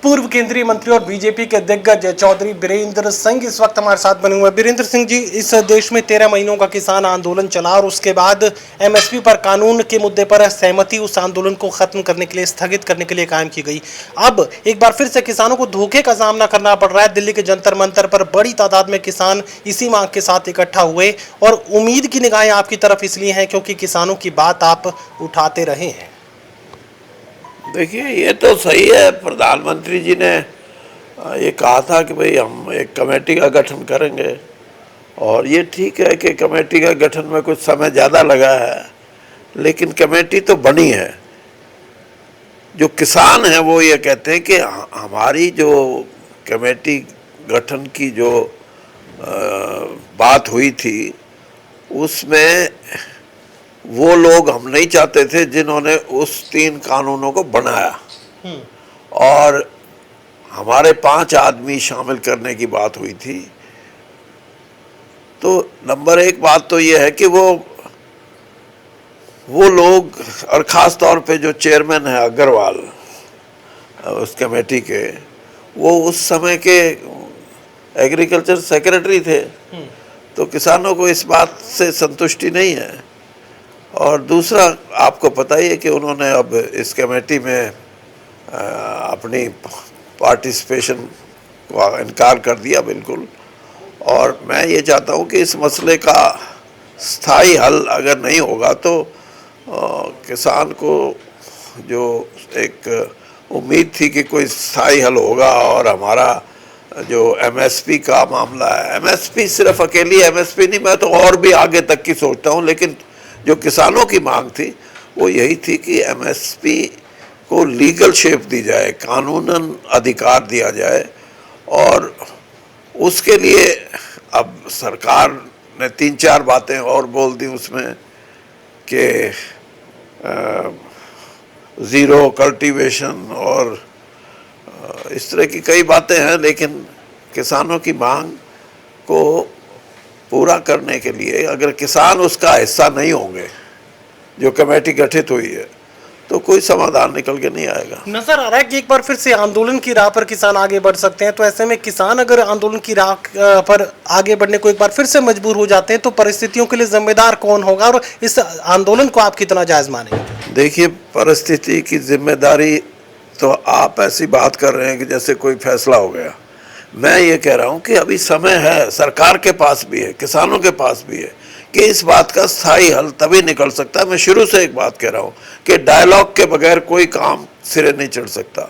पूर्व केंद्रीय मंत्री और बीजेपी के दिग्गज चौधरी बीरेंद्र सिंह इस वक्त हमारे साथ बने हुए हैं। बीरेंद्र सिंह जी, इस देश में 13 महीनों का किसान आंदोलन चला और उसके बाद एमएसपी पर कानून के मुद्दे पर सहमति उस आंदोलन को खत्म करने के लिए, स्थगित करने के लिए कायम की गई। अब एक बार फिर से किसानों को धोखे का सामना करना पड़ रहा है। दिल्ली के जंतर मंतर पर बड़ी तादाद में किसान इसी मांग के साथ इकट्ठा हुए और उम्मीद की निगाहें आपकी तरफ इसलिए हैं क्योंकि किसानों की बात आप उठाते रहे हैं। देखिए, ये तो सही है। प्रधानमंत्री जी ने ये कहा था कि भाई हम एक कमेटी का गठन करेंगे, और ये ठीक है कि कमेटी का गठन में कुछ समय ज़्यादा लगा है, लेकिन कमेटी तो बनी है। जो किसान हैं वो ये कहते हैं कि हमारी जो कमेटी गठन की जो बात हुई थी उसमें वो लोग हम नहीं चाहते थे जिन्होंने उस 3 कानूनों को बनाया, और हमारे 5 आदमी शामिल करने की बात हुई थी। तो नंबर 1 बात तो ये है कि वो लोग, और ख़ास तौर पे जो चेयरमैन है अग्रवाल उस कमेटी के, वो उस समय के एग्रीकल्चर सेक्रेटरी थे। तो किसानों को इस बात से संतुष्टि नहीं है। और दूसरा, आपको पता ही है कि उन्होंने अब इस कमेटी में अपनी पार्टिसिपेशन को इनकार कर दिया बिल्कुल। और मैं ये चाहता हूँ कि इस मसले का स्थायी हल अगर नहीं होगा तो किसान को जो एक उम्मीद थी कि कोई स्थायी हल होगा, और हमारा जो एमएसपी का मामला है, एमएसपी सिर्फ अकेली एमएसपी नहीं, मैं तो और भी आगे तक की सोचता हूँ, लेकिन जो किसानों की मांग थी वो यही थी कि एमएसपी को लीगल शेप दी जाए, कानूनन अधिकार दिया जाए। और उसके लिए अब सरकार ने 3-4 बातें और बोल दी उसमें कि ज़ीरो कल्टीवेशन और इस तरह की कई बातें हैं, लेकिन किसानों की मांग को पूरा करने के लिए अगर किसान उसका हिस्सा नहीं होंगे, जो कमेटी गठित हुई है, तो कोई समाधान निकल के नहीं आएगा। नजर आ रहा है कि एक बार फिर से आंदोलन की राह पर किसान आगे बढ़ सकते हैं। तो ऐसे में किसान अगर आंदोलन की राह पर आगे बढ़ने को एक बार फिर से मजबूर हो जाते हैं तो परिस्थितियों के लिए जिम्मेदार कौन होगा, और इस आंदोलन को आप कितना जायज मानेंगे? देखिए, परिस्थिति की जिम्मेदारी तो आप ऐसी बात कर रहे हैं कि जैसे कोई फैसला हो गया। मैं ये कह रहा हूँ कि अभी समय है, सरकार के पास भी है, किसानों के पास भी है, कि इस बात का स्थायी हल तभी निकल सकता है। मैं शुरू से एक बात कह रहा हूँ कि डायलॉग के बगैर कोई काम सिरे नहीं चढ़ सकता।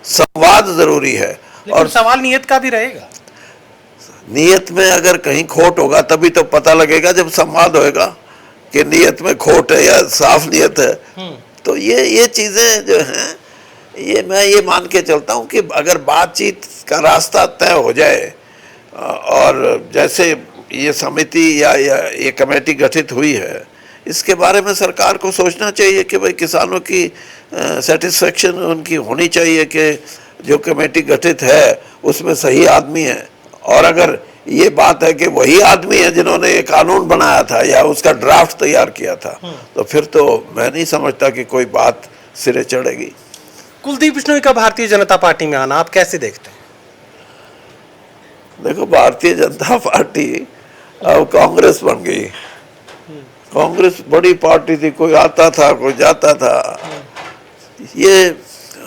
संवाद जरूरी है, और सवाल नियत का भी रहेगा। नियत में अगर कहीं खोट होगा तभी तो पता लगेगा जब संवाद होएगा कि नियत में खोट है या साफ नियत है। तो ये चीजें जो हैं, ये मैं ये मान के चलता हूँ कि अगर बातचीत का रास्ता तय हो जाए, और जैसे ये समिति या ये कमेटी गठित हुई है, इसके बारे में सरकार को सोचना चाहिए कि भाई किसानों की सेटिस्फेक्शन उनकी होनी चाहिए कि जो कमेटी गठित है उसमें सही आदमी है। और अगर ये बात है कि वही आदमी है जिन्होंने ये कानून बनाया था या उसका ड्राफ्ट तैयार किया था, तो फिर तो मैं नहीं समझता कि कोई बात सिरे चढ़ेगी। कुलदीप बिश्नोई का भारतीय जनता पार्टी में आना आप कैसे देखते हैं? देखो, भारतीय जनता पार्टी अब कांग्रेस बन गई। कांग्रेस बड़ी पार्टी थी, कोई आता था कोई जाता था। ये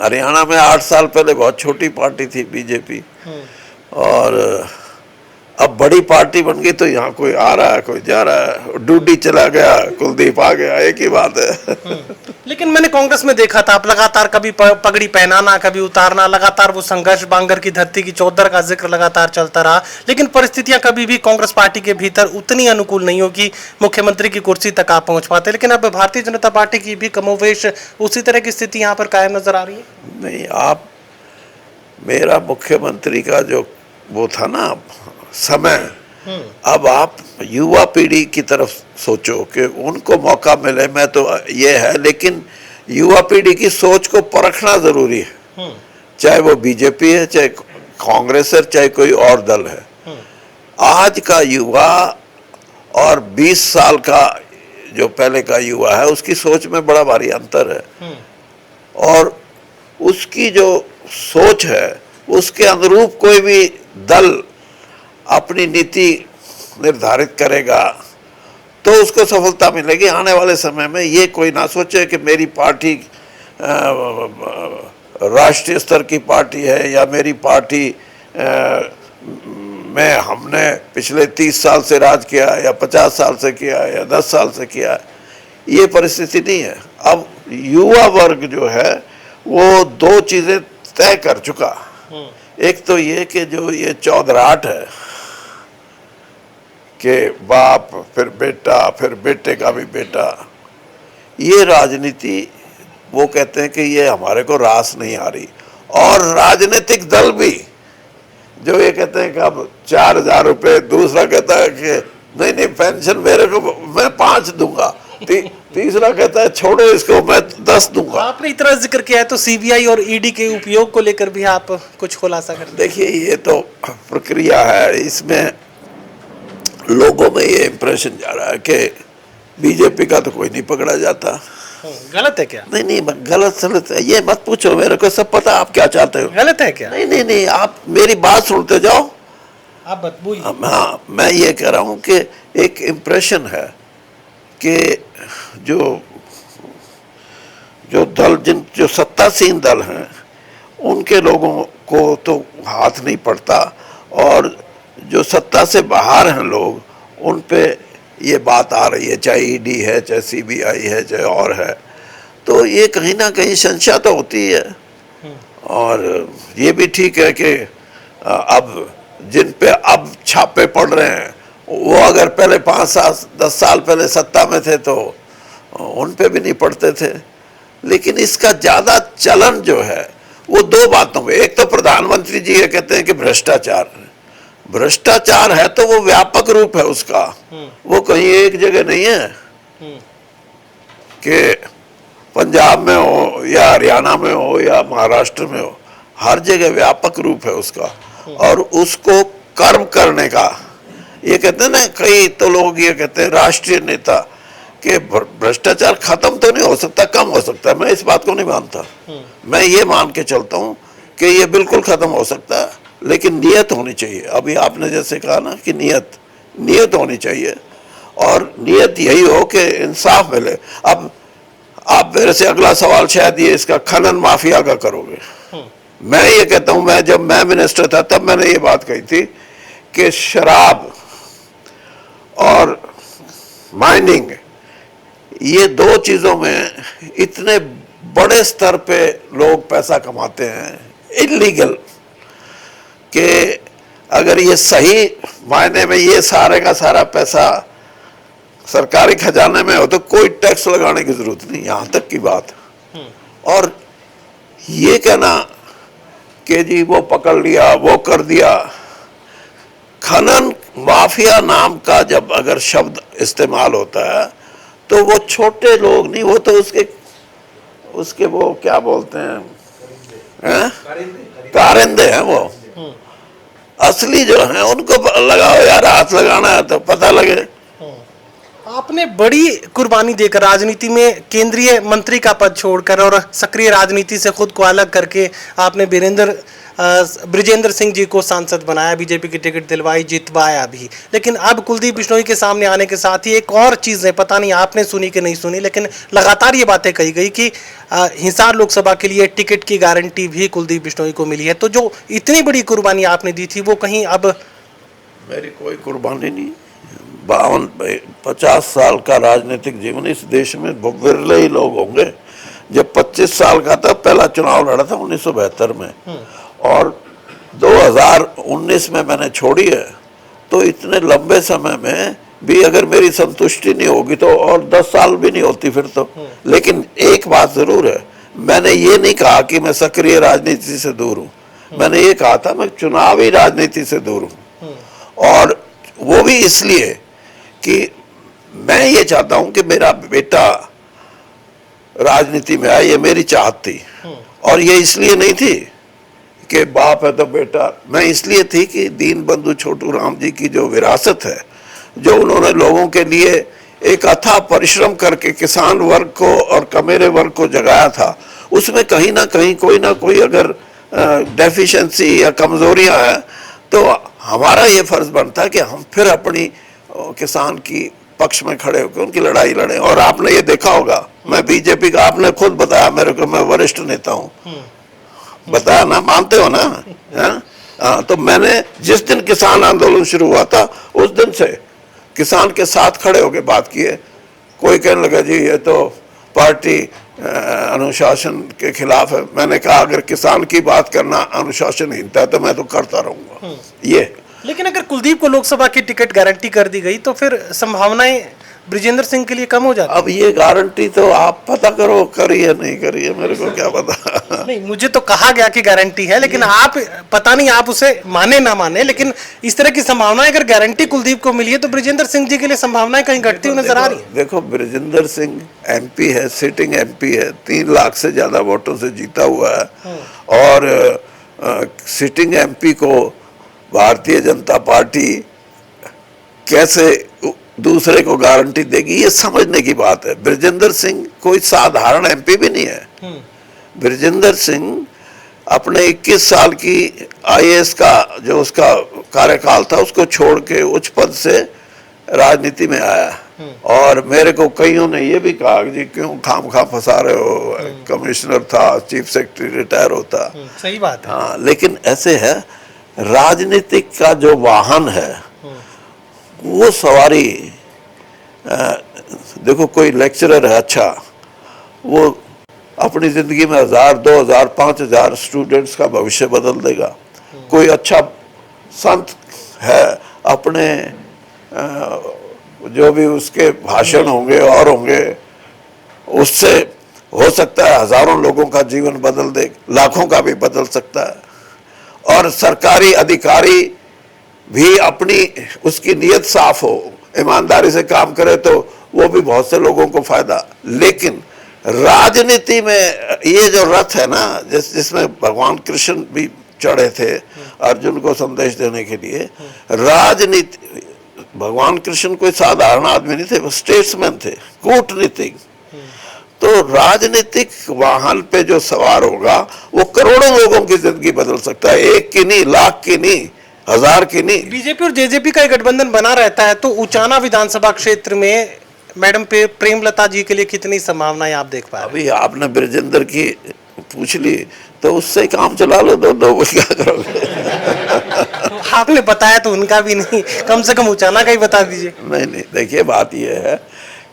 हरियाणा में 8 साल पहले बहुत छोटी पार्टी थी बीजेपी, और अब बड़ी पार्टी बन गई। तो यहाँ कोई आ रहा है कोई जा रहा है, डूडी चला गया कुलदीप आ गया, एक ही बात है। लेकिन मैंने कांग्रेस में देखा था आप लगातार कभी पगड़ी पहनाना कभी उतारना, लगातार वो संघर्ष, बांगर की धरती की चौधर का जिक्र लगातार चलता रहा। लेकिन परिस्थितियां कभी भी कांग्रेस पार्टी के भीतर उतनी अनुकूल नहीं होगी मुख्यमंत्री की कुर्सी तक आप पहुंच पाते। लेकिन अब भारतीय जनता पार्टी की भी कमोवेश उसी तरह की स्थिति यहाँ पर कायम नजर आ रही है। नहीं, आप मेरा मुख्यमंत्री का जो वो था ना समय, अब आप युवा पीढ़ी की तरफ सोचो कि उनको मौका मिले। मैं तो ये है, लेकिन युवा पीढ़ी की सोच को परखना जरूरी है, चाहे वो बीजेपी है, चाहे कांग्रेस है, चाहे कोई और दल है। आज का युवा और 20 साल का जो पहले का युवा है उसकी सोच में बड़ा भारी अंतर है, और उसकी जो सोच है उसके अनुरूप कोई भी दल अपनी नीति निर्धारित करेगा तो उसको सफलता मिलेगी। आने वाले समय में ये कोई ना सोचे कि मेरी पार्टी राष्ट्रीय स्तर की पार्टी है या मेरी पार्टी में हमने पिछले 30 साल से राज किया या 50 साल से किया या 10 साल से किया, ये परिस्थिति नहीं है। अब युवा वर्ग जो है वो दो चीज़ें तय कर चुका। एक तो ये कि जो ये चौधराट है कि बाप फिर बेटा फिर बेटे का भी बेटा, ये राजनीति वो कहते हैं कि ये हमारे को रास नहीं आ रही। और राजनीतिक दल भी जो ये कहते हैं कि अब 4,000 रुपये, दूसरा कहता है कि नहीं नहीं पेंशन मेरे को मैं 5 दूंगा, तीसरा कहता है छोड़ो इसको मैं 10 दूंगा। आपने इतना जिक्र किया है तो सीबीआई और ईडी के उपयोग को लेकर भी आप कुछ खुलासा कर। देखिए ये तो प्रक्रिया है, इसमें लोगों में ये इम्प्रेशन जा रहा है कि बीजेपी का तो कोई नहीं पकड़ा जाता। गलत है क्या? नहीं नहीं गलत है, ये मत पूछो, मेरे को सब पता आप क्या चाहते हो। गलत है क्या? नहीं नहीं नहीं, आप मेरी बात सुनते जाओ। आप बोलिए। हाँ, मैं ये कह रहा हूँ कि एक इम्प्रेशन है कि जो दल जो सत्तासीन दल हैं उनके लोगों को तो हाथ नहीं पड़ता, और जो सत्ता से बाहर हैं लोग उन पे ये बात आ रही है, चाहे ईडी है चाहे सीबीआई है चाहे और है, तो ये कहीं ना कहीं संशय तो होती है। और ये भी ठीक है कि अब जिन पे अब छापे पड़ रहे हैं वो अगर पहले 5-10 साल पहले सत्ता में थे तो उन पे भी नहीं पड़ते थे। लेकिन इसका ज़्यादा चलन जो है वो दो बातों में, एक तो प्रधानमंत्री जी ये कहते हैं कि भ्रष्टाचार है तो वो व्यापक रूप है उसका, वो कहीं एक जगह नहीं है कि पंजाब में हो या हरियाणा में हो या महाराष्ट्र में हो, हर जगह व्यापक रूप है उसका। और उसको कर्म करने का, ये कहते हैं ना कई तो लोग ये कहते हैं राष्ट्रीय नेता कि भ्रष्टाचार खत्म तो नहीं हो सकता, कम हो सकता है। मैं इस बात को नहीं मानता, मैं ये मान के चलता हूँ कि ये बिल्कुल खत्म हो सकता है, लेकिन नियत होनी चाहिए। अभी आपने जैसे कहा ना कि नियत होनी चाहिए, और नियत यही हो कि इंसाफ मिले। अब आप मेरे से अगला सवाल शायद ये इसका खनन माफिया का करोगे। मैं ये कहता हूँ, जब मैं मिनिस्टर था तब मैंने ये बात कही थी कि शराब और माइनिंग, ये दो चीज़ों में इतने बड़े स्तर पे लोग पैसा कमाते हैं इलीगल, कि अगर ये सही मायने में ये सारे का सारा पैसा सरकारी खजाने में हो तो कोई टैक्स लगाने की जरूरत नहीं, यहाँ तक की बात। और ये कहना कि जी वो पकड़ लिया वो कर दिया, खनन माफिया नाम का जब अगर शब्द इस्तेमाल होता है तो वो छोटे लोग नहीं, वो तो उसके वो क्या बोलते हैं, कारिंदे हैं वो। असली जो है उनको लगाओ यार, हाथ लगाना है तो पता लगे। आपने बड़ी कुर्बानी देकर राजनीति में केंद्रीय मंत्री का पद छोड़कर और सक्रिय राजनीति से खुद को अलग करके आपने बृजेंद्र सिंह जी को सांसद बनाया, बीजेपी की टिकट दिलवाई, जितवाया भी। लेकिन अब कुलदीप बिश्नोई के सामने आने के साथ ही एक और चीज़ है, पता नहीं आपने सुनी कि नहीं सुनी, लेकिन लगातार ये बातें कही गई कि हिसार लोकसभा के लिए टिकट की गारंटी भी कुलदीप बिश्नोई को मिली है। तो जो इतनी बड़ी कुर्बानी आपने दी थी वो कहीं अब। मेरी कोई कुर्बानी नहीं, 52-50 साल का राजनीतिक जीवन, इस देश में विरले ही लोग होंगे। जब 25 साल का था पहला चुनाव लड़ा था 1972 में, और 2019 में मैंने छोड़ी है, तो इतने लंबे समय में भी अगर मेरी संतुष्टि नहीं होगी तो और 10 साल भी नहीं होती फिर तो। लेकिन एक बात जरूर है, मैंने ये नहीं कहा कि मैं सक्रिय राजनीति से दूर हूँ, मैंने ये कहा था मैं चुनावी राजनीति से दूर हूँ। और वो भी इसलिए कि मैं ये चाहता हूं कि मेरा बेटा राजनीति में आए, ये मेरी चाहत थी। और ये इसलिए नहीं थी कि बाप है तो बेटा, मैं इसलिए थी कि दीन बंधु छोटू राम जी की जो विरासत है, जो उन्होंने लोगों के लिए एक अथाह परिश्रम करके किसान वर्ग को और कमेरे वर्ग को जगाया था, उसमें कहीं ना कहीं कोई ना कोई अगर डेफिशिएंसी या कमजोरियां हैं, तो हमारा ये फर्ज बनता है कि हम फिर अपनी किसान की पक्ष में खड़े होकर उनकी लड़ाई लड़ें। और आपने ये देखा होगा, मैं बीजेपी का, आपने खुद बताया मेरे को, मैं वरिष्ठ नेता हूँ, बताया ना, मानते हो ना? हाँ, तो मैंने जिस दिन किसान आंदोलन शुरू हुआ था उस दिन से किसान के साथ खड़े होकर बात की है। कोई कहने लगा जी ये तो पार्टी अनुशासन के खिलाफ है। मैंने कहा अगर किसान की बात करना अनुशासनहीनता है तो मैं तो करता रहूंगा ये। लेकिन अगर कुलदीप को लोकसभा की टिकट गारंटी कर दी गई तो फिर संभावनाएं ब्रिजेंद्र सिंह के लिए कम हो जाती। अब ये गारंटी तो आप पता करो करी है नहीं करी है, मेरे को क्या पता। नहीं, मुझे तो कहा गया कि गारंटी है, लेकिन आप पता नहीं आप उसे माने ना माने, लेकिन इस तरह की संभावनाएं अगर गारंटी कुलदीप को मिली है तो ब्रिजेंद्र सिंह जी के लिए संभावनाएं कहीं घटती हुई नजर आ रही है। देखो ब्रिजेंद्र सिंह एमपी है, सिटिंग एमपी है, 3 लाख से ज्यादा वोटों से जीता हुआ है, और सिटिंग एमपी को भारतीय जनता पार्टी कैसे दूसरे को गारंटी देगी, ये समझने की बात है। ब्रिजेंद्र सिंह कोई साधारण एमपी भी नहीं है। ब्रिजेंद्र सिंह अपने 21 साल की आईएएस का जो उसका कार्यकाल था उसको छोड़ के उच्च पद से राजनीति में आया। और मेरे को कईयों ने ये भी कहा कि जी क्यों खामखा फंसा रहे हो, कमिश्नर था, चीफ सेक्रेटरी रिटायर होता। सही बात है। हाँ, लेकिन ऐसे है, राजनीतिक का जो वाहन है वो सवारी, देखो कोई लेक्चरर है अच्छा, वो अपनी जिंदगी में 1000, 2000, 5000 स्टूडेंट्स का भविष्य बदल देगा। कोई अच्छा संत है, अपने जो भी उसके भाषण होंगे और होंगे उससे हो सकता है हजारों लोगों का जीवन बदल दे, लाखों का भी बदल सकता है। और सरकारी अधिकारी भी अपनी उसकी नीयत साफ हो, ईमानदारी से काम करे तो वो भी बहुत से लोगों को फायदा। लेकिन राजनीति में ये जो रथ है ना, जिसमें भगवान कृष्ण भी चढ़े थे अर्जुन को संदेश देने के लिए, राजनीति, भगवान कृष्ण कोई साधारण आदमी नहीं थे, वो स्टेट्समैन थे, कूटनीतिक। तो राजनीतिक वाहन पे जो सवार होगा वो करोड़ों लोगों की जिंदगी बदल सकता है, 1 की नहीं, लाख की नहीं, 1000 की नहीं। बीजेपी और जेजेपी का गठबंधन बना रहता है तो उचाना विधानसभा क्षेत्र में मैडम प्रेमलता जी के लिए कितनी संभावनाएं आप देख पा रहे हैं? अभी आपने ब्रिजेंद्र की पूछ ली तो उससे काम चला लो, दो क्या करोगे? आपने बताया तो उनका भी नहीं, कम से कम उचाना का ही बता दीजिए। नहीं, देखिए बात ये है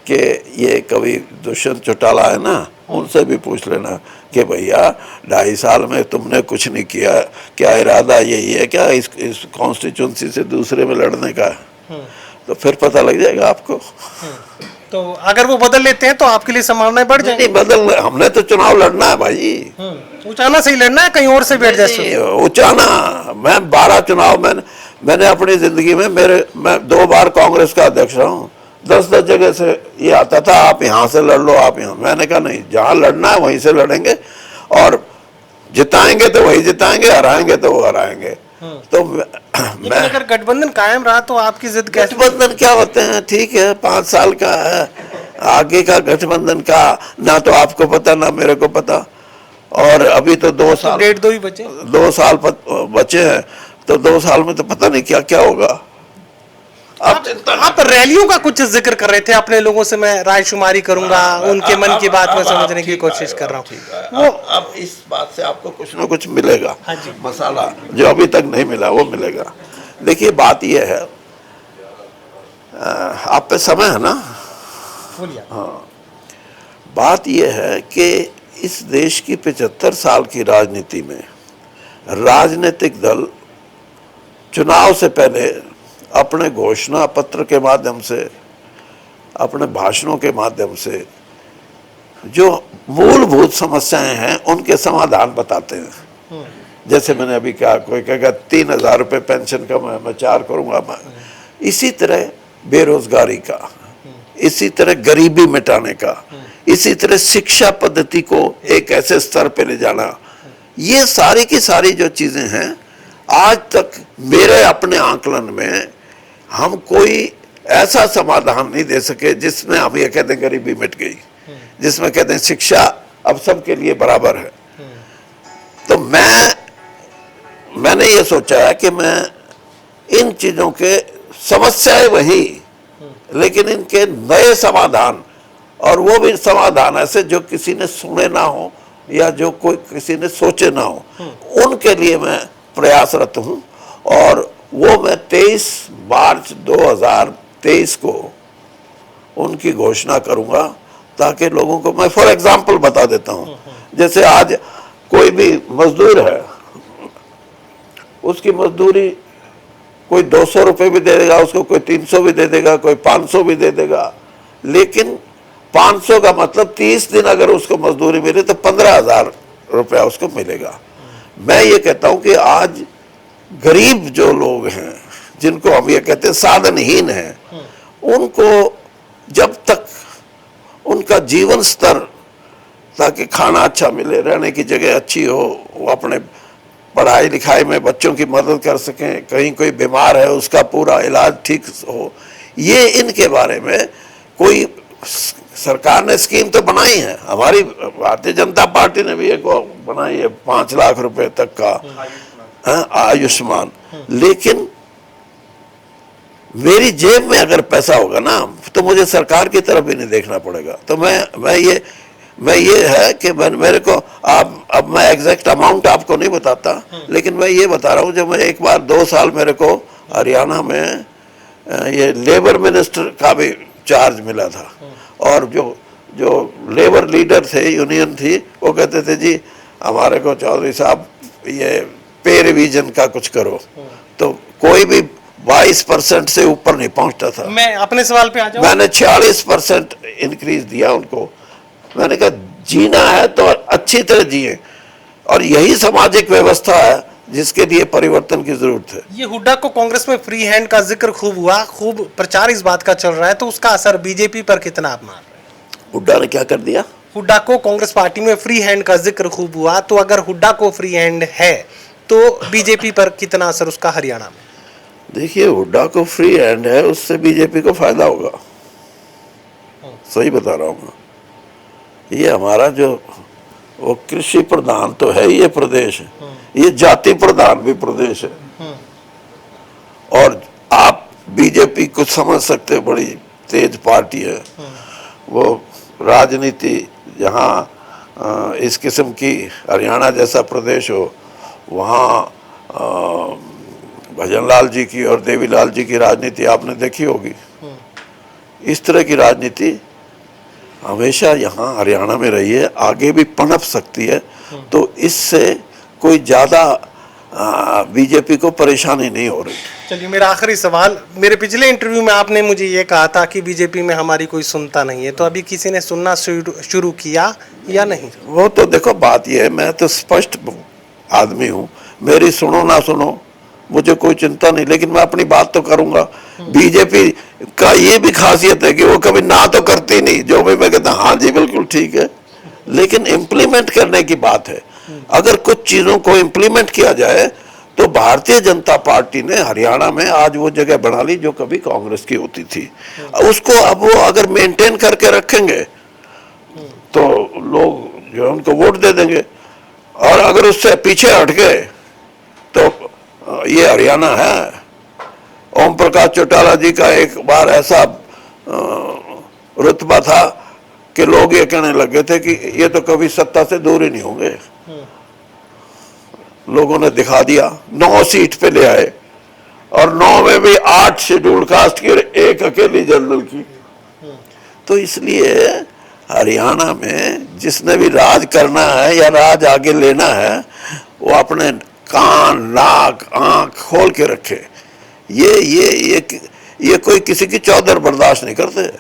कि ये कभी दुष्यंत चौटाला है ना, उनसे भी पूछ लेना कि भैया 2.5 साल में तुमने कुछ नहीं किया, क्या इरादा यही है क्या इस कॉन्स्टिट्यूंसी से दूसरे में लड़ने का? तो फिर पता लग जाएगा आपको। तो अगर वो बदल लेते हैं तो आपके लिए संभावनाएं बढ़ जाएंगी। नहीं बदल, हमने तो चुनाव लड़ना है भाई। उचाना से ही लड़ना है, कहीं और से बैठ जाए? उचाना, मैं 12 चुनाव मैंने अपनी जिंदगी में मैं 2 बार कांग्रेस का अध्यक्ष रहा हूँ। 10-10 जगह से ये आता था आप यहाँ से लड़ लो, आप यहाँ। मैंने कहा नहीं, जहाँ लड़ना है वहीं से लड़ेंगे, और जिताएंगे तो वही जिताएंगे, हराएंगे तो वो हराएंगे। तो मैं अगर गठबंधन कायम रहा तो आपकी जिद कैसे? गठबंधन क्या होते हैं, ठीक है 5 साल का है, आगे का गठबंधन का ना तो आपको पता ना मेरे को पता। और अभी तो 2 साल, 1.5-2 ही बचे, 2 साल बचे हैं, तो 2 साल में तो पता नहीं क्या क्या होगा। आप रैलियों का कुछ जिक्र कर रहे थे, अपने लोगों से मैं रायशुमारी करूंगा, उनके मन की बात में समझने की कोशिश कर रहा हूँ। वो अब इस बात से आपको कुछ ना कुछ मिलेगा। हाँ जी। मसाला जो अभी तक नहीं मिला वो मिलेगा। देखिए बात ये है, आप पे समय है ना? हाँ, बात ये है कि इस देश की 75 साल की राजनीति में राजनीतिक दल चुनाव से पहले अपने घोषणा पत्र के माध्यम से, अपने भाषणों के माध्यम से जो मूलभूत समस्याएं हैं उनके समाधान बताते हैं। जैसे मैंने अभी कहा, कोई कहेगा 3000 रुपये पेंशन का मैं 4 करूँगा, इसी तरह बेरोजगारी का, इसी तरह गरीबी मिटाने का, इसी तरह शिक्षा पद्धति को एक ऐसे स्तर पे ले जाना, ये सारी की सारी जो चीज़ें हैं आज तक मेरे अपने आंकलन में हम कोई ऐसा समाधान नहीं दे सके जिसमें हम ये कहते हैं गरीबी मिट गई, जिसमें कहते हैं शिक्षा अब सबके लिए बराबर है। तो मैं मैंने ये सोचा है कि मैं इन चीज़ों के समस्याएं वही, लेकिन इनके नए समाधान, और वो भी समाधान ऐसे जो किसी ने सुने ना हो या जो कोई किसी ने सोचे ना हो, उनके लिए मैं प्रयासरत हूँ। और वो मैं 23 मार्च 2023 को उनकी घोषणा करूँगा, ताकि लोगों को, मैं फॉर एग्जांपल बता देता हूँ, जैसे आज कोई भी मजदूर है, उसकी मजदूरी कोई 200 रुपये भी दे देगा उसको, कोई 300 भी दे देगा, कोई 500 भी दे देगा, लेकिन 500 का मतलब 30 दिन अगर उसको मजदूरी मिले तो 15,000 रुपया उसको मिलेगा। मैं ये कहता हूँ कि आज गरीब जो लोग हैं, जिनको हम ये कहते हैं साधनहीन हैं, उनको जब तक उनका जीवन स्तर, ताकि खाना अच्छा मिले, रहने की जगह अच्छी हो, वो अपने पढ़ाई लिखाई में बच्चों की मदद कर सकें, कहीं कोई बीमार है उसका पूरा इलाज ठीक हो, ये इनके बारे में कोई सरकार ने स्कीम तो बनाई है, हमारी भारतीय जनता पार्टी ने भी एक बनाई है 5 लाख रुपए तक का आयुष्मान, लेकिन मेरी जेब में अगर पैसा होगा ना तो मुझे सरकार की तरफ भी नहीं देखना पड़ेगा। तो मैं ये है कि मेरे को अब मैं एग्जैक्ट अमाउंट आपको नहीं बताता, लेकिन मैं ये बता रहा हूँ, जब मैं एक बार 2 साल मेरे को हरियाणा में ये लेबर मिनिस्टर का भी चार्ज मिला था, और जो लेबर लीडर थे, यूनियन थी, वो कहते थे जी हमारे को चौधरी साहब ये पे रिवीजन का कुछ करो, तो कोई भी 22% से ऊपर नहीं पहुंचता था। मैं अपने सवाल पे आ जाऊं। मैंने 46% इंक्रीज दिया उनको। मैंने कहा जीना है तो अच्छी तरह जिए, और यही सामाजिक व्यवस्था है जिसके लिए परिवर्तन की जरूरत है। ये हुड्डा को कांग्रेस में फ्री हैंड का जिक्र खूब हुआ, खूब प्रचार इस बात का चल रहा है, तो उसका असर बीजेपी पर कितना आप मान रहे हैं? हुड्डा ने क्या कर दिया? हुड्डा को कांग्रेस पार्टी में फ्री हैंड का जिक्र खूब हुआ, तो अगर हुड्डा को फ्री हैंड है तो बीजेपी पर कितना असर उसका हरियाणा में? देखिए, हुड्डा को फ्री हैंड है, उससे बीजेपी को फायदा होगा, सही बता रहा हूँ मैं। ये हमारा जो वो कृषि प्रधान तो है ये प्रदेश, ये जाति प्रधान भी प्रदेश है, और आप बीजेपी को समझ सकते हो, बड़ी तेज पार्टी है वो। राजनीति जहाँ इस किस्म की हरियाणा जैसा प्रदेश हो, वहाँ भजनलाल जी की और देवीलाल जी की राजनीति आपने देखी होगी। इस तरह की राजनीति हमेशा यहाँ हरियाणा में रही है, आगे भी पनप सकती है, तो इससे कोई ज़्यादा बीजेपी को परेशानी नहीं हो रही। चलिए, मेरा आखिरी सवाल, मेरे पिछले इंटरव्यू में आपने मुझे ये कहा था कि बीजेपी में हमारी कोई सुनता नहीं है, तो अभी किसी ने सुनना शुरू किया या नहीं? वो तो देखो, बात ये है, मैं तो स्पष्ट आदमी हूँ, मेरी सुनो ना सुनो मुझे कोई चिंता नहीं, लेकिन मैं अपनी बात तो करूंगा। बीजेपी का ये भी खासियत है कि वो कभी ना तो करती नहीं, जो भी मैं कहता हाँ जी बिल्कुल ठीक है, लेकिन इम्प्लीमेंट करने की बात है। अगर कुछ चीजों को इम्प्लीमेंट किया जाए तो भारतीय जनता पार्टी ने हरियाणा में आज वो जगह बना ली जो कभी कांग्रेस की होती थी, उसको अब वो अगर मेंटेन करके रखेंगे तो लोग जो उनको वोट दे देंगे, और अगर उससे पीछे हट गए तो ये हरियाणा है। ओम प्रकाश चौटाला जी का एक बार ऐसा रुतबा था कि लोग ये कहने लगे थे कि ये तो कभी सत्ता से दूर ही नहीं होंगे। लोगों ने दिखा दिया, 9 सीट पे ले आए, और 9 में भी 8 शेड्यूल कास्ट की और 1 अकेली जनरल की। तो इसलिए हरियाणा में जिसने भी राज करना है या राज आगे लेना है, वो अपने कान, नाक, आंख खोल के रखे। ये कोई किसी की चौधर बर्दाश्त नहीं करते,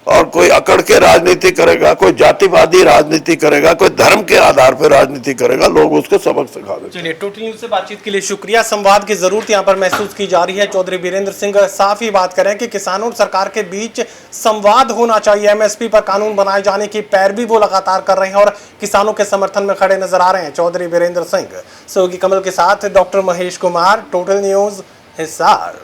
और कोई अकड़ के राजनीति करेगा, कोई जातिवादी राजनीति करेगा, कोई धर्म के आधार पर राजनीति करेगा, लोग उसको सबक सिखा देंगे। चलिए, टोटल न्यूज़ से बातचीत के लिए शुक्रिया। संवाद की जरूरत यहाँ पर महसूस की जा रही है। चौधरी बीरेंद्र सिंह साफ ही बात करें कि किसानों और सरकार के बीच संवाद होना चाहिए। एमएसपी पर कानून बनाए जाने की पैरवी वो लगातार कर रहे हैं और किसानों के समर्थन में खड़े नजर आ रहे हैं चौधरी बीरेंद्र सिंह। सहयोगी कमल के साथ doctor Mahesh Kumar, total news, Hisar.